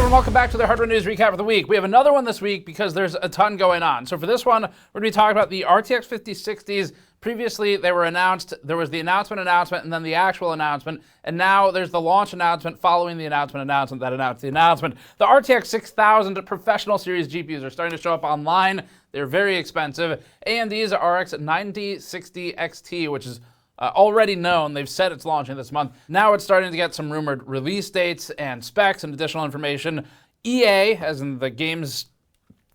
everyone, welcome back to the Hardware News Recap of the Week. We have another one this week because there's a ton going on. So for this one, we're going to be talking about the RTX 5060s. Previously, they were announced. There was the announcement, and then the actual announcement. And now there's the launch announcement following the announcement that announced the announcement. The RTX 6000 professional series GPUs are starting to show up online. They're very expensive. AMD's RX 9060 XT, which is already known. They've said it's launching this month. Now it's starting to get some rumored release dates and specs and additional information. EA, as in the games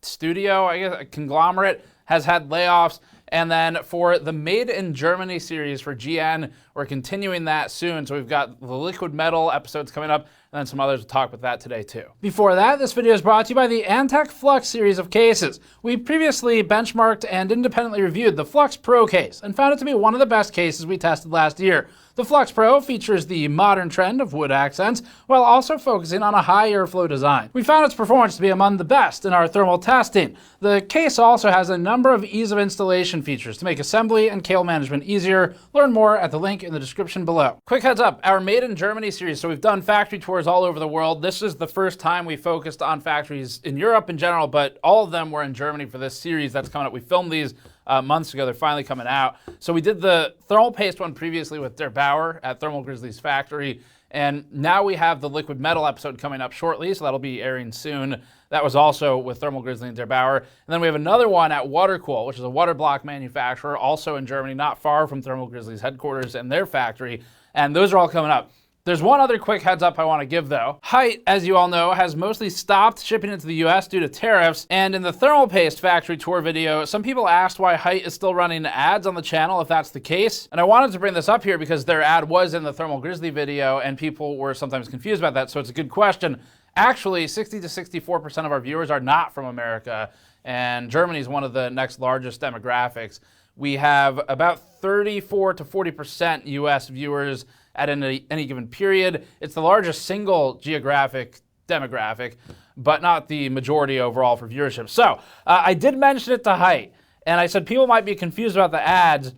studio, I guess, a conglomerate, has had layoffs. And then for the Made in Germany series for GN, we're continuing that soon. So we've got the liquid metal episodes coming up, and then some others will talk about that today too. Before that, this video is brought to you by the Antec Flux series of cases. We previously benchmarked and independently reviewed the Flux Pro case and found it to be one of the best cases we tested last year. The Flux Pro features the modern trend of wood accents while also focusing on a high airflow design. We found its performance to be among the best in our thermal testing. The case also has a number of ease of installation features to make assembly and cable management easier. Learn more at the link in the description below. Quick heads up, our Made in Germany series, so we've done factory tours all over the world. This is the first time we focused on factories in Europe in general, but all of them were in Germany for this series that's coming up. We filmed these months ago. They're finally coming out. So we did the thermal paste one previously with Der Bauer at Thermal Grizzly's factory, and now we have the liquid metal episode coming up shortly, so that'll be airing soon. That was also with Thermal Grizzly and Der Bauer. And then we have another one at Watercool, which is a water block manufacturer, also in Germany, not far from Thermal Grizzly's headquarters and their factory, and those are all coming up. There's one other quick heads up I want to give though. Height, as you all know, has mostly stopped shipping into the US due to tariffs, and in the thermal paste factory tour video, some people asked why Height is still running ads on the channel if that's the case. And I wanted to bring this up here because their ad was in the Thermal Grizzly video and people were sometimes confused about that, so it's a good question. Actually, 60 to 64% of our viewers are not from America, and Germany is one of the next largest demographics. We have about 34 to 40% US viewers at any given period. It's the largest single geographic demographic, but not the majority overall for viewership. So I did mention it to Height, and I said people might be confused about the ads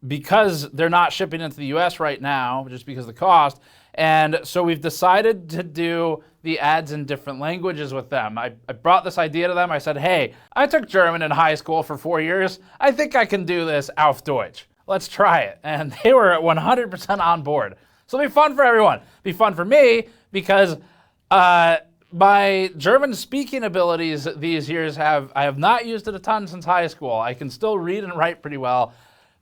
because they're not shipping into the US right now, just because of the cost. And so we've decided to do the ads in different languages with them. I brought this idea to them. I said, hey, I took German in high school for 4 years. I think I can do this auf Deutsch. Let's try it. And they were 100% on board. So it'll be fun for everyone. It'll be fun for me because my German speaking abilities these years I have not used it a ton since high school. I can still read and write pretty well.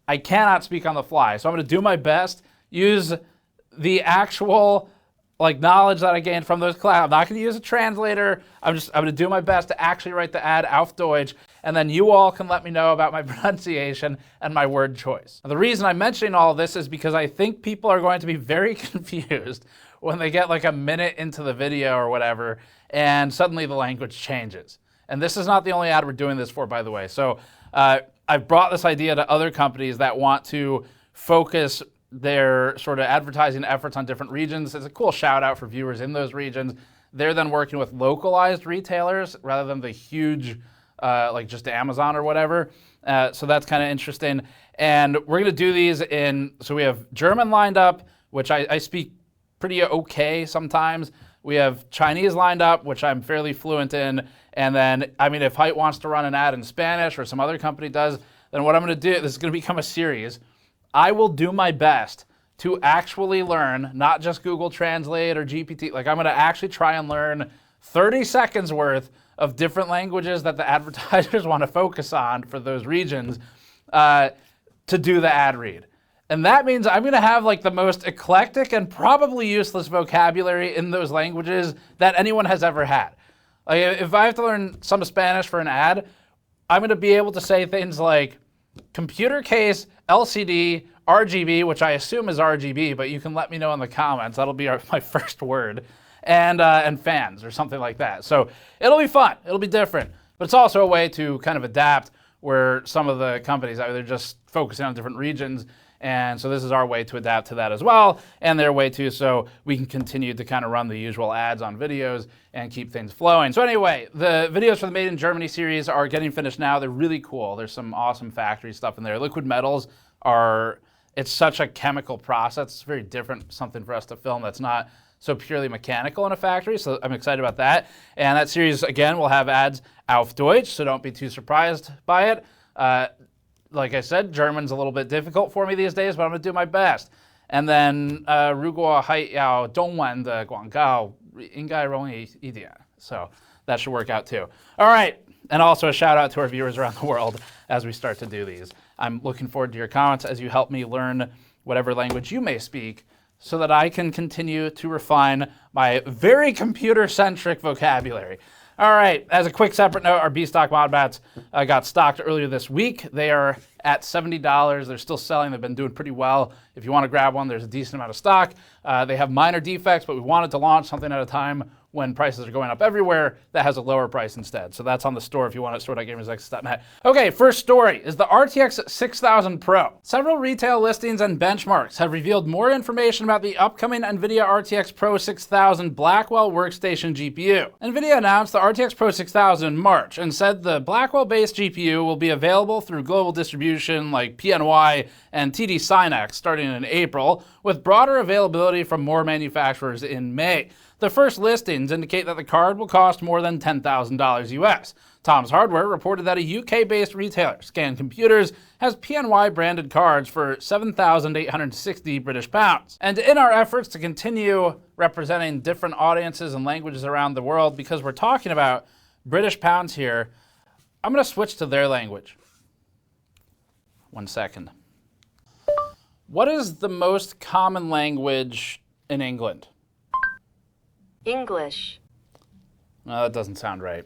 I cannot speak on the fly. So I'm going to do my best, use the actual knowledge that I gained from those classes. I'm not going to use a translator. I'm going to do my best to actually write the ad auf Deutsch, and then you all can let me know about my pronunciation and my word choice. Now, the reason I'm mentioning all of this is because I think people are going to be very confused when they get like a minute into the video or whatever, and suddenly the language changes. And this is not the only ad we're doing this for, by the way. So I've brought this idea to other companies that want to focus their sort of advertising efforts on different regions. It's a cool shout out for viewers in those regions. They're then working with localized retailers rather than the huge, like just Amazon or whatever. So that's kind of interesting. And we're going to do these so we have German lined up, which I speak pretty okay sometimes. We have Chinese lined up, which I'm fairly fluent in. And then, I mean, if Height wants to run an ad in Spanish or some other company does, then what I'm going to do, this is going to become a series. I will do my best to actually learn, not just Google Translate or GPT. Like, I'm going to actually try and learn 30 seconds worth of different languages that the advertisers want to focus on for those regions to do the ad read. And that means I'm going to have like the most eclectic and probably useless vocabulary in those languages that anyone has ever had. Like, if I have to learn some Spanish for an ad, I'm going to be able to say things like computer case, LCD, RGB, which I assume is RGB, but you can let me know in the comments. That'll be my first word. And fans or something like that. So it'll be fun. It'll be different. But it's also a way to kind of adapt where some of the companies they're just focusing on different regions. And so this is our way to adapt to that as well, and their way too, so we can continue to kind of run the usual ads on videos and keep things flowing. So anyway, the videos for the Made in Germany series are getting finished now. They're really cool. There's some awesome factory stuff in there. Liquid metals it's such a chemical process. It's very different, something for us to film that's not so purely mechanical in a factory, so I'm excited about that. And that series, again, will have ads auf Deutsch, so don't be too surprised by it. Like I said, German's a little bit difficult for me these days, but I'm going to do my best. And then 如果还要中文的广告应该容易一点. So that should work out too. All right. And also a shout out to our viewers around the world as we start to do these. I'm looking forward to your comments as you help me learn whatever language you may speak so that I can continue to refine my very computer-centric vocabulary. All right, as a quick separate note, our B-Stock mod bats got stocked earlier this week. They are at $70. They're still selling. They've been doing pretty well. If you want to grab one, there's a decent amount of stock. They have minor defects, but we wanted to launch something at a time when prices are going up everywhere that has a lower price instead. So that's on the store if you want it, store.gamersnexus.net. Okay, first story is the RTX 6000 Pro. Several retail listings and benchmarks have revealed more information about the upcoming NVIDIA RTX Pro 6000 Blackwell workstation GPU. NVIDIA announced the RTX Pro 6000 in March and said the Blackwell-based GPU will be available through global distribution like PNY and TD SYNNEX starting in April, with broader availability from more manufacturers in May. The first listings indicate that the card will cost more than $10,000 US. Tom's Hardware reported that a UK-based retailer, Scan Computers, has PNY branded cards for £7,860. And in our efforts to continue representing different audiences and languages around the world, because we're talking about British pounds here, I'm going to switch to their language. 1 second. What is the most common language in England? English. No, that doesn't sound right.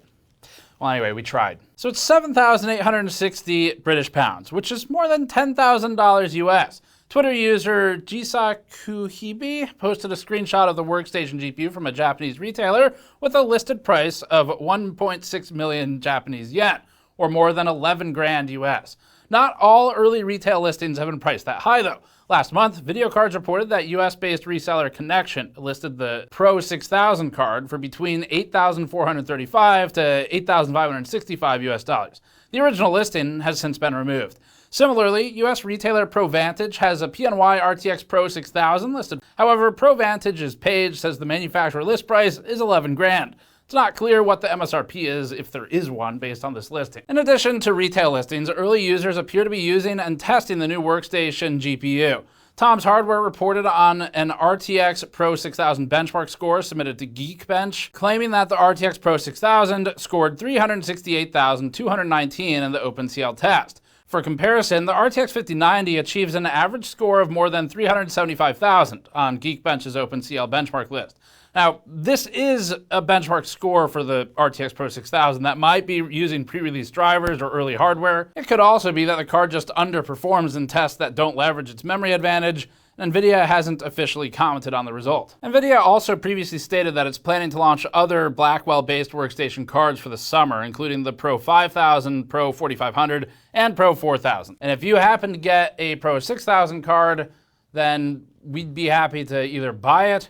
Well, anyway, we tried. So it's 7,860 British pounds, which is more than $10,000 US. Twitter user Jisakuhibi posted a screenshot of the workstation GPU from a Japanese retailer with a listed price of 1.6 million Japanese yen, or more than 11 grand US. Not all early retail listings have been priced that high, though. Last month, Video Cards reported that US-based reseller Connection listed the Pro 6000 card for between $8,435 to $8,565 US dollars. The original listing has since been removed. Similarly, US retailer ProVantage has a PNY RTX Pro 6000 listed. However, ProVantage's page says the manufacturer list price is 11 grand. It's not clear what the MSRP is, if there is one, based on this listing. In addition to retail listings, early users appear to be using and testing the new workstation GPU. Tom's Hardware reported on an RTX Pro 6000 benchmark score submitted to Geekbench, claiming that the RTX Pro 6000 scored 368,219 in the OpenCL test. For comparison, the RTX 5090 achieves an average score of more than 375,000 on Geekbench's OpenCL benchmark list. Now, this is a benchmark score for the RTX Pro 6000 that might be using pre-release drivers or early hardware. It could also be that the card just underperforms in tests that don't leverage its memory advantage. NVIDIA hasn't officially commented on the result. NVIDIA also previously stated that it's planning to launch other Blackwell-based workstation cards for the summer, including the Pro 5000, Pro 4500, and Pro 4000. And if you happen to get a Pro 6000 card, then we'd be happy to either buy it.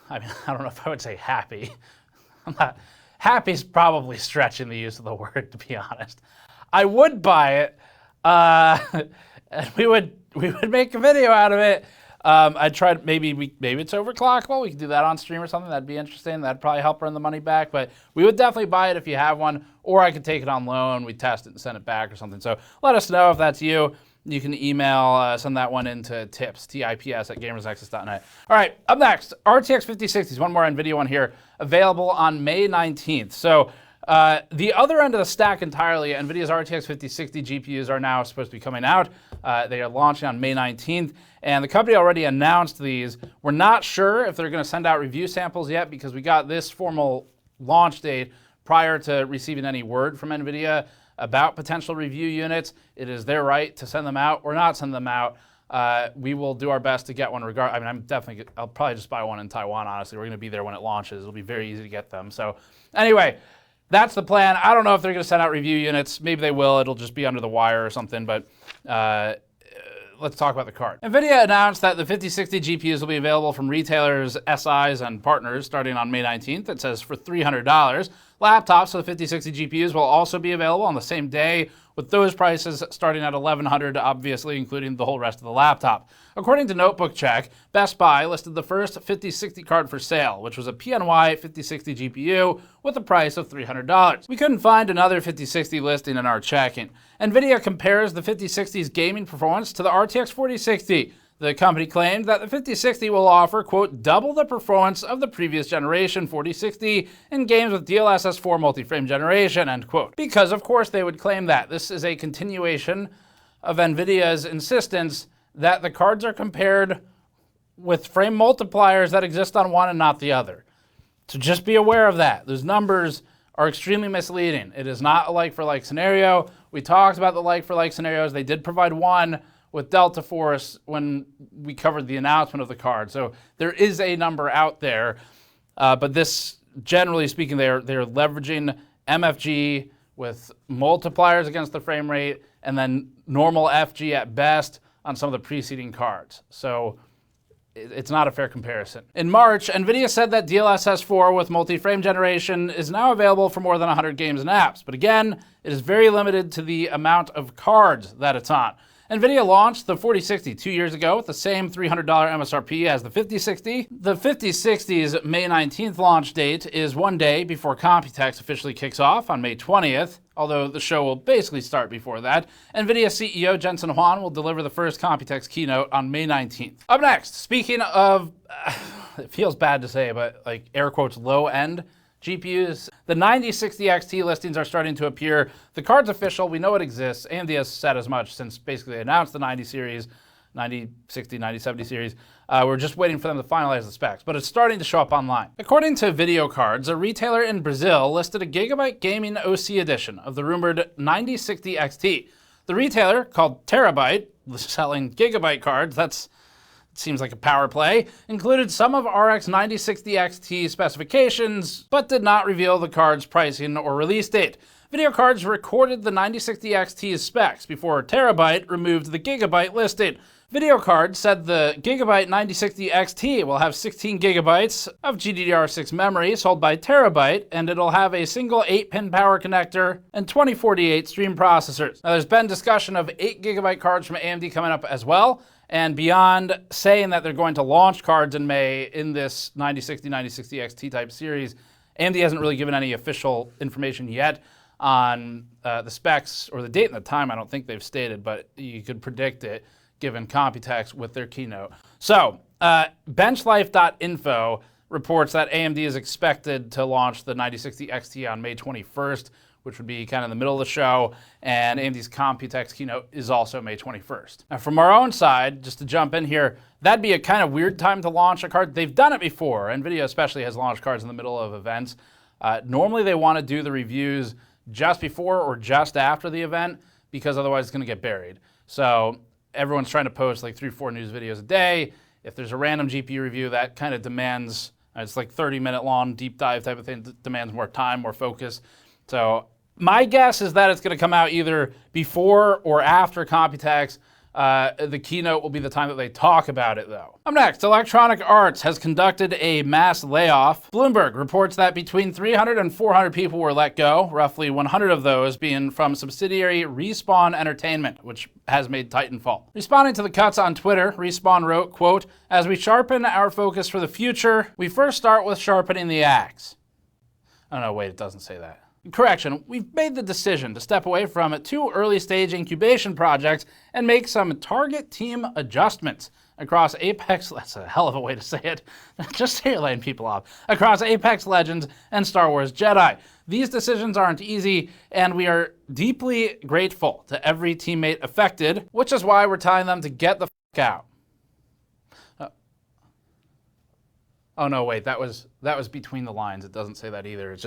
I mean, I don't know if I would say happy. Happy's probably stretching the use of the word, to be honest. I would buy it, and we would make a video out of it. I'd try to, maybe it's overclockable. We could do that on stream or something. That'd be interesting. That'd probably help earn the money back. But we would definitely buy it if you have one, or I could take it on loan. We'd test it and send it back or something. So let us know if that's you. You can email, send that one into tips, TIPS @gamersnexus.net. All right, up next, RTX 5060s, one more NVIDIA one here, available on May 19th. So the other end of the stack entirely, NVIDIA's RTX 5060 GPUs are now supposed to be coming out. They are launching on May 19th, and the company already announced these. We're not sure if they're going to send out review samples yet because we got this formal launch date prior to receiving any word from NVIDIA about potential review units. It is their right to send them out or not send them out. We will do our best to get one I mean, I'll probably just buy one in Taiwan, honestly. We're going to be there when it launches. It'll be very easy to get them. So anyway, that's the plan. I don't know if they're going to send out review units. Maybe they will. It'll just be under the wire or something, but let's talk about the card. NVIDIA announced that the 5060 GPUs will be available from retailers, SIs, and partners starting on May 19th. It says for $300. Laptops with 5060 GPUs will also be available on the same day, with those prices starting at $1,100, obviously including the whole rest of the laptop. According to Notebook Check, Best Buy listed the first 5060 card for sale, which was a PNY 5060 GPU with a price of $300. We couldn't find another 5060 listing in our checking. NVIDIA compares the 5060's gaming performance to the RTX 4060. The company claimed that the 5060 will offer, quote, double the performance of the previous generation 4060 in games with DLSS 4 multi-frame generation, end quote. Because, of course, they would claim that. This is a continuation of NVIDIA's insistence that the cards are compared with frame multipliers that exist on one and not the other. So just be aware of that. Those numbers are extremely misleading. It is not a like-for-like scenario. We talked about the like-for-like scenarios. They did provide one with Delta Force when we covered the announcement of the card. So there is a number out there, but this, generally speaking, they're leveraging MFG with multipliers against the frame rate and then normal FG at best on some of the preceding cards. So it's not a fair comparison. In March, NVIDIA said that DLSS 4 with multi-frame generation is now available for more than 100 games and apps. But again, it is very limited to the amount of cards that it's on. NVIDIA launched the 4060 2 years ago with the same $300 MSRP as the 5060. The 5060's May 19th launch date is one day before Computex officially kicks off on May 20th, although the show will basically start before that. NVIDIA CEO Jensen Huang will deliver the first Computex keynote on May 19th. Up next, speaking of, it feels bad to say, but like air quotes, low-end GPUs, the 9060 XT listings are starting to appear. The card's official, we know it exists. AMD has said as much since basically they announced the 90 series, 9060, 9070 series. We're just waiting for them to finalize the specs, but it's starting to show up online. According to Video Cards, a retailer in Brazil listed a Gigabyte Gaming OC edition of the rumored 9060 XT. The retailer, called Terabyte, selling Gigabyte cards, seems like a power play, included some of RX 9060 XT specifications, but did not reveal the card's pricing or release date. Video Cards recorded the 9060 XT's specs before Terabyte removed the Gigabyte listing. Video Cards said the Gigabyte 9060 XT will have 16 gigabytes of GDDR6 memory sold by Terabyte, and it'll have a single 8-pin power connector and 2048 stream processors. Now, there's been discussion of 8 gigabyte cards from AMD coming up as well. And beyond saying that they're going to launch cards in May in this 9060, 9060 XT type series, AMD hasn't really given any official information yet on the specs or the date and the time. I don't think they've stated, but you could predict it given Computex with their keynote. So benchlife.info reports that AMD is expected to launch the 9060 XT on May 21st, which would be kind of in the middle of the show, and AMD's Computex keynote is also May 21st. Now, from our own side, just to jump in here, that'd be a kind of weird time to launch a card. They've done it before. NVIDIA especially has launched cards in the middle of events. Normally, they want to do the reviews just before or just after the event, because otherwise it's going to get buried. So everyone's trying to post like 3-4 news videos a day. If there's a random GPU review, that kind of demands, it's like 30-minute long deep dive type of thing, that demands more time, more focus. So my guess is that it's going to come out either before or after Computex. The keynote will be the time that they talk about it, though. Up next, Electronic Arts has conducted a mass layoff. Bloomberg reports that between 300 and 400 people were let go, roughly 100 of those being from subsidiary Respawn Entertainment, which has made Titanfall. Responding to the cuts on Twitter, Respawn wrote, quote, "As we sharpen our focus for the future, we first start with sharpening the axe." Oh, no, wait, it doesn't say that. Correction, we've made the decision to step away from 2 early-stage incubation projects and make some target team adjustments across Apex, that's a hell of a way to say it, just say it laying people off, across Apex Legends and Star Wars Jedi. These decisions aren't easy, and we are deeply grateful to every teammate affected, which is why we're telling them to get the f*** out. Oh no, wait, that was between the lines. It doesn't say that either.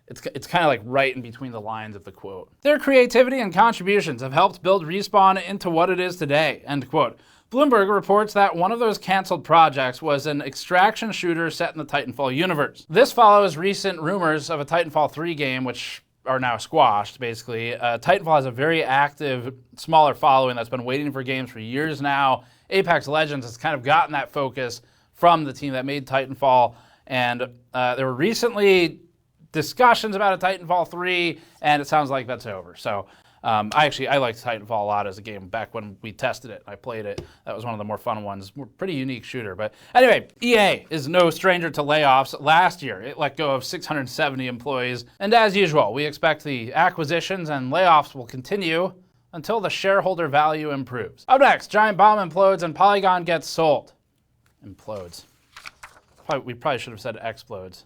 It's kind of like right in between the lines of the quote. Their creativity and contributions have helped build Respawn into what it is today, end quote. Bloomberg reports that one of those canceled projects was an extraction shooter set in the Titanfall universe. This follows recent rumors of a Titanfall 3 game, which are now squashed, basically. Titanfall has a very active, smaller following that's been waiting for games for years now. Apex Legends has kind of gotten that focus from the team that made Titanfall, and there were recently discussions about a Titanfall 3, and it sounds like that's over. So I liked Titanfall a lot as a game back when we tested it. I played it. That was one of the more fun ones. Pretty unique shooter. But anyway, EA is no stranger to layoffs. Last year, it let go of 670 employees. And as usual, we expect the acquisitions and layoffs will continue until the shareholder value improves. Up next, Giant Bomb implodes and Polygon gets sold. Implodes. We probably should have said explodes.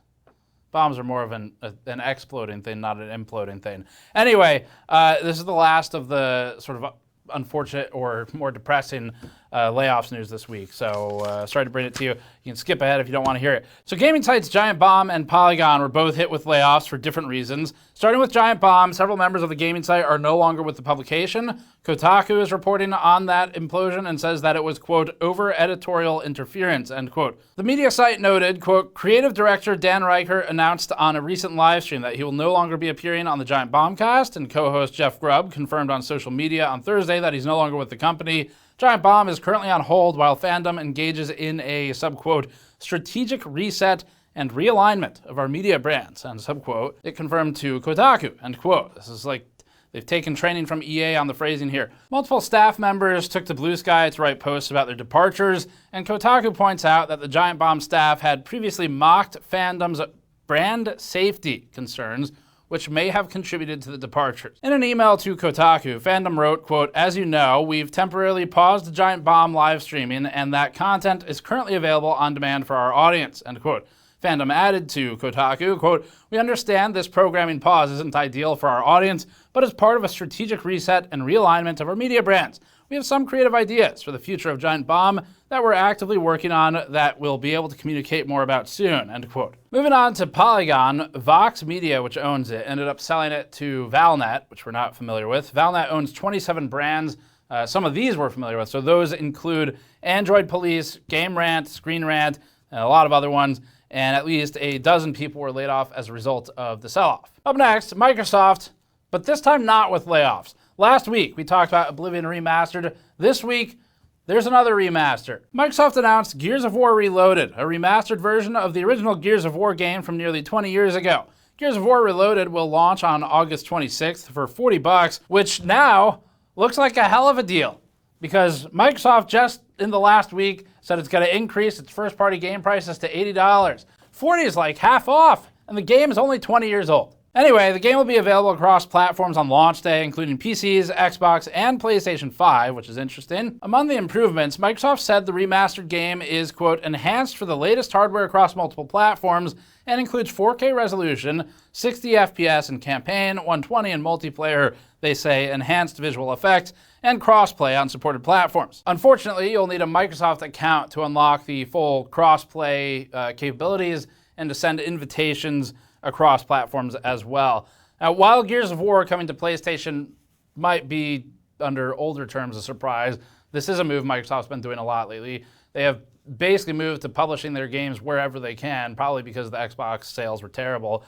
Bombs are more of an exploding thing, not an imploding thing. Anyway, this is the last of the sort of unfortunate or more depressing layoffs news this week. So sorry to bring it to you. You can skip ahead if you don't want to hear it. So gaming sites Giant Bomb and Polygon were both hit with layoffs for different reasons. Starting with Giant Bomb, several members of the gaming site are no longer with the publication. Kotaku is reporting on that implosion and says that it was, quote, over editorial interference, end quote. The media site noted, quote, creative director Dan Reichert announced on a recent live stream that he will no longer be appearing on the Giant Bombcast, and co-host Jeff Grubb confirmed on social media on Thursday that he's no longer with the company. Giant Bomb is currently on hold while fandom engages in a, subquote, strategic reset and realignment of our media brands, and subquote, it confirmed to Kotaku, end quote. This is like, they've taken training from EA on the phrasing here. Multiple staff members took to Blue Sky to write posts about their departures, and Kotaku points out that the Giant Bomb staff had previously mocked fandom's brand safety concerns, which may have contributed to the departures. In an email to Kotaku, fandom wrote, quote, as you know, we've temporarily paused the Giant Bomb live streaming, and that content is currently available on demand for our audience, end quote. Fandom added to Kotaku, quote, we understand this programming pause isn't ideal for our audience, but is part of a strategic reset and realignment of our media brands. We have some creative ideas for the future of Giant Bomb that we're actively working on that we'll be able to communicate more about soon, end quote. Moving on to Polygon, Vox Media, which owns it, ended up selling it to Valnet, which we're not familiar with. Valnet owns 27 brands. Some of these we're familiar with. So those include Android Police, Game Rant, Screen Rant, and a lot of other ones. And at least a dozen people were laid off as a result of the sell-off. Up next, Microsoft, but this time not with layoffs. Last week, we talked about Oblivion Remastered. This week, there's another remaster. Microsoft announced Gears of War Reloaded, a remastered version of the original Gears of War game from nearly 20 years ago. Gears of War Reloaded will launch on August 26th for $40, which now looks like a hell of a deal, because Microsoft just in the last week said it's going to increase its first-party game prices to $80. $40 is like half off, and the game is only 20 years old. Anyway, the game will be available across platforms on launch day, including PCs, Xbox, and PlayStation 5, which is interesting. Among the improvements, Microsoft said the remastered game is, quote, enhanced for the latest hardware across multiple platforms and includes 4K resolution, 60 FPS in campaign, 120 in multiplayer, they say, enhanced visual effects, and crossplay on supported platforms. Unfortunately, you'll need a Microsoft account to unlock the full crossplay capabilities and to send invitations across platforms as well. Now, while Gears of War coming to PlayStation might be, under older terms, a surprise, this is a move Microsoft's been doing a lot lately. They have basically moved to publishing their games wherever they can, probably because the Xbox sales were terrible.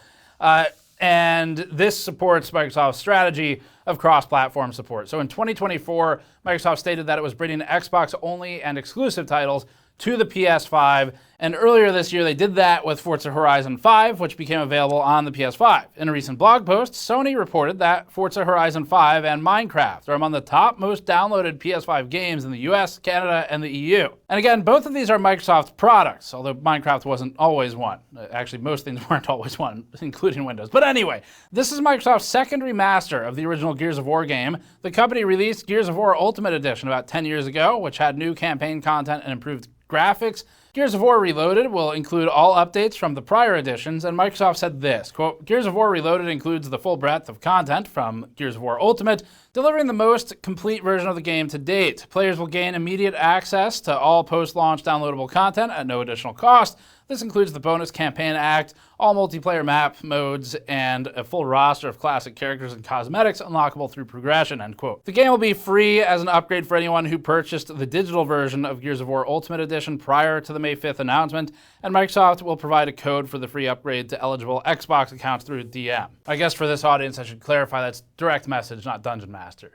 And this supports Microsoft's strategy of cross-platform support. So in 2024, Microsoft stated that it was bringing Xbox-only and exclusive titles to the PS5, and earlier this year they did that with Forza Horizon 5, which became available on the PS5. In a recent blog post, Sony reported that Forza Horizon 5 and Minecraft are among the top most downloaded PS5 games in the US, Canada, and the EU. And again, both of these are Microsoft products, although Minecraft wasn't always one. Actually, most things weren't always one, including Windows. But anyway, this is Microsoft's second remaster of the original Gears of War game. The company released Gears of War Ultimate Edition about 10 years ago, which had new campaign content and improved graphics. Gears of War Reloaded will include all updates from the prior editions, and Microsoft said this, quote, Gears of War Reloaded includes the full breadth of content from Gears of War Ultimate, delivering the most complete version of the game to date. Players will gain immediate access to all post-launch downloadable content at no additional cost. This includes the bonus campaign act, all multiplayer map modes, and a full roster of classic characters and cosmetics unlockable through progression, end quote. The game will be free as an upgrade for anyone who purchased the digital version of Gears of War Ultimate Edition prior to the May 5th announcement, and Microsoft will provide a code for the free upgrade to eligible Xbox accounts through DM. I guess for this audience, I should clarify that's direct message, not Dungeon Master.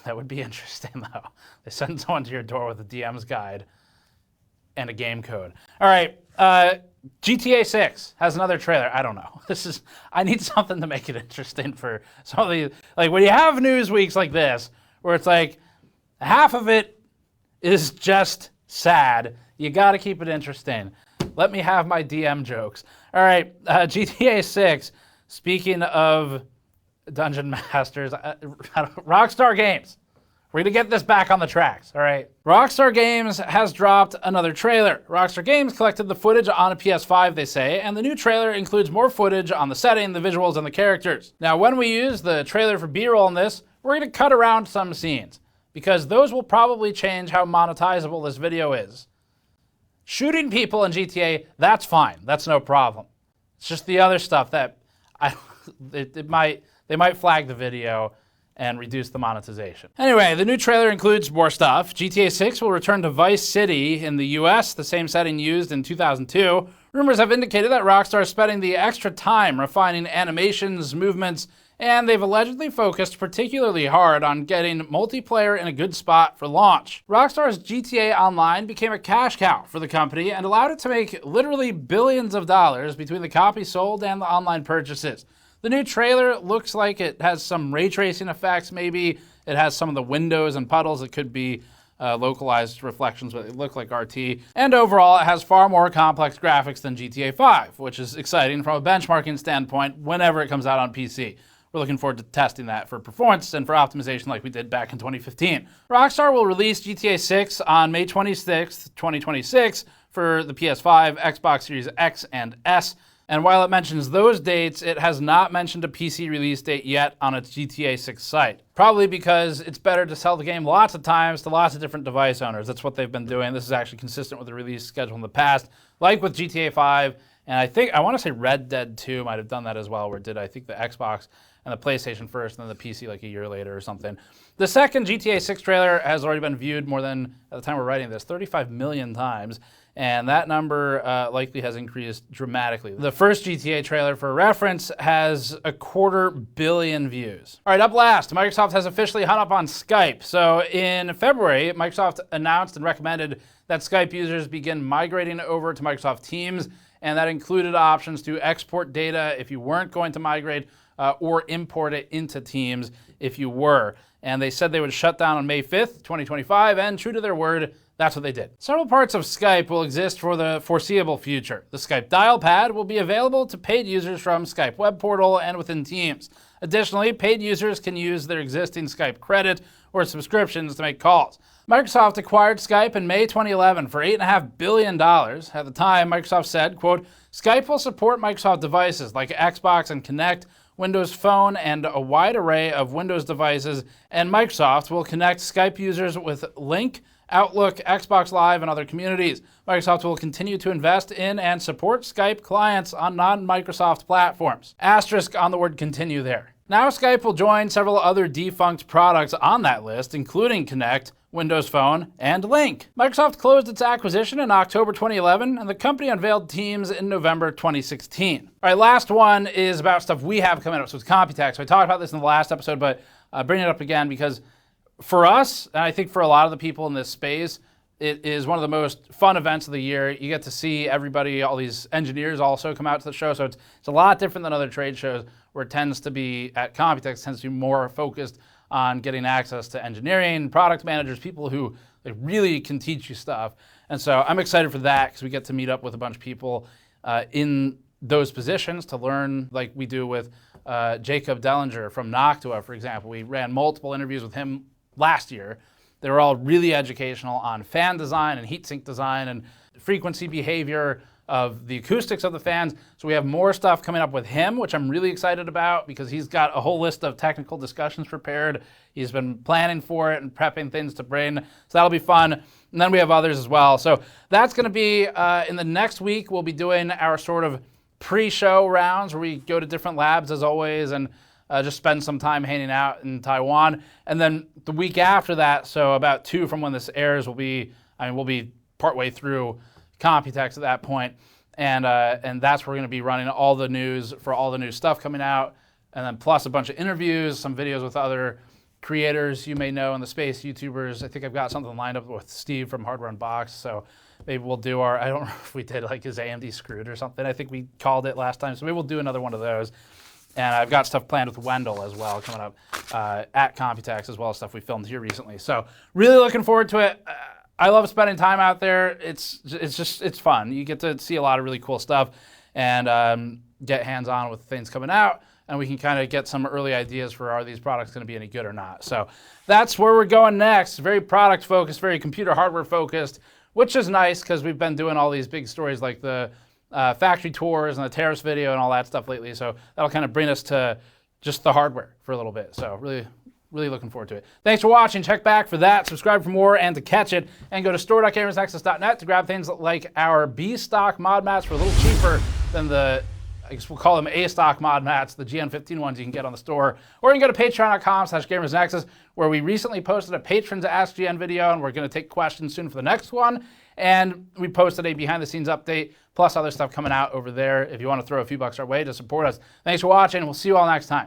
That would be interesting, though. They send someone to your door with a DM's guide, and a game code. All right, GTA 6 has another trailer. I don't know. I need something to make it interesting for some of these. Like when you have news weeks like this, where it's like half of it is just sad, you got to keep it interesting. Let me have my DM jokes. All right, GTA 6, speaking of Dungeon Masters, Rockstar Games. We're going to get this back on the tracks, all right? Rockstar Games has dropped another trailer. Rockstar Games collected the footage on a PS5, they say, and the new trailer includes more footage on the setting, the visuals, and the characters. Now, when we use the trailer for B-roll in this, we're going to cut around some scenes, because those will probably change how monetizable this video is. Shooting people in GTA, that's fine. That's no problem. It's just the other stuff that they might flag the video and reduce the monetization. Anyway, the new trailer includes more stuff. GTA 6 will return to Vice City in the US, the same setting used in 2002. Rumors have indicated that Rockstar is spending the extra time refining animations, movements, and they've allegedly focused particularly hard on getting multiplayer in a good spot for launch. Rockstar's GTA Online became a cash cow for the company and allowed it to make literally billions of dollars between the copies sold and the online purchases. The new trailer looks like it has some ray tracing effects, maybe. It has some of the windows and puddles. It could be localized reflections, but they look like RT. And overall, it has far more complex graphics than GTA 5, which is exciting from a benchmarking standpoint whenever it comes out on PC. We're looking forward to testing that for performance and for optimization like we did back in 2015. Rockstar will release GTA 6 on May 26th, 2026 for the PS5, Xbox Series X and S. And while it mentions those dates, it has not mentioned a PC release date yet on its GTA 6 site. Probably because it's better to sell the game lots of times to lots of different device owners. That's what they've been doing. This is actually consistent with the release schedule in the past, like with GTA 5. And I want to say Red Dead 2 might have done that as well, where it did, I think, the Xbox and the PlayStation first, and then the PC like a year later or something. The second GTA 6 trailer has already been viewed more than, at the time we're writing this, 35 million times. And that number likely has increased dramatically. The first GTA trailer, for reference, has 250 million views. All right, up last, Microsoft has officially hung up on Skype. So in February, Microsoft announced and recommended that Skype users begin migrating over to Microsoft Teams, and that included options to export data if you weren't going to migrate, or import it into Teams if you were. And they said they would shut down on May 5th, 2025, and true to their word, that's what they did. Several parts of Skype will exist for the foreseeable future. The Skype dial pad will be available to paid users from Skype web portal and within Teams. Additionally, paid users can use their existing Skype credit or subscriptions to make calls. Microsoft acquired Skype in May 2011 for $8.5 billion. At the time, Microsoft said, quote, Skype will support Microsoft devices like Xbox and Kinect, Windows Phone, and a wide array of Windows devices, and Microsoft will connect Skype users with Link, Outlook, Xbox Live, and other communities. Microsoft will continue to invest in and support Skype clients on non-Microsoft platforms. Asterisk on the word continue there. Now Skype will join several other defunct products on that list, including Kinect, Windows Phone, and Link. Microsoft closed its acquisition in October 2011, and the company unveiled Teams in November 2016. All right, last one is about stuff we have coming up. So it's Computex. So I talked about this in the last episode, but bring it up again because for us, and I think for a lot of the people in this space, it is one of the most fun events of the year. You get to see everybody, all these engineers also come out to the show. So it's a lot different than other trade shows where it tends to be, at Computex, tends to be more focused on getting access to engineering, product managers, people who really can teach you stuff. And so I'm excited for that because we get to meet up with a bunch of people in those positions to learn, like we do with Jacob Dellinger from Noctua, for example. We ran multiple interviews with him last year. They were all really educational on fan design and heatsink design and frequency behavior of the acoustics of the fans. So we have more stuff coming up with him, which I'm really excited about because he's got a whole list of technical discussions prepared. He's been planning for it and prepping things to bring. So that'll be fun. And then we have others as well. So that's going to be in the next week. We'll be doing our sort of pre-show rounds where we go to different labs as always and just spend some time hanging out in Taiwan. And then the week after that, so about 2 from when this airs, we'll be partway through Computex at that point. And that's where we're going to be running all the news for all the new stuff coming out. And then plus a bunch of interviews, some videos with other creators you may know in the space, YouTubers. I think I've got something lined up with Steve from Hardware Unboxed, so maybe we'll do our, I don't know if we did like his AMD Screwed or something. I think we called it last time, so maybe we'll do another one of those. And I've got stuff planned with Wendell as well coming up at Computex, as well as stuff we filmed here recently. So really looking forward to it. I love spending time out there. It's fun. You get to see a lot of really cool stuff and get hands-on with things coming out. And we can kind of get some early ideas for are these products going to be any good or not. So that's where we're going next. Very product focused, very computer hardware focused, which is nice because we've been doing all these big stories like the factory tours and the tariffs video and all that stuff lately. So that'll kind of bring us to just the hardware for a little bit. So really looking forward to it. Thanks for watching. Check back for that. Subscribe for more and to catch it. And go to store.gamersnexus.net to grab things like our B stock mod mats for a little cheaper than the, I guess we'll call them A-stock mod mats, the GN15 ones you can get on the store. Or you can go to patreon.com/gamersnexus, where we recently posted a Patrons Ask GN video, and we're going to take questions soon for the next one. And we posted a behind-the-scenes update, plus other stuff coming out over there if you want to throw a few bucks our way to support us. Thanks for watching. We'll see you all next time.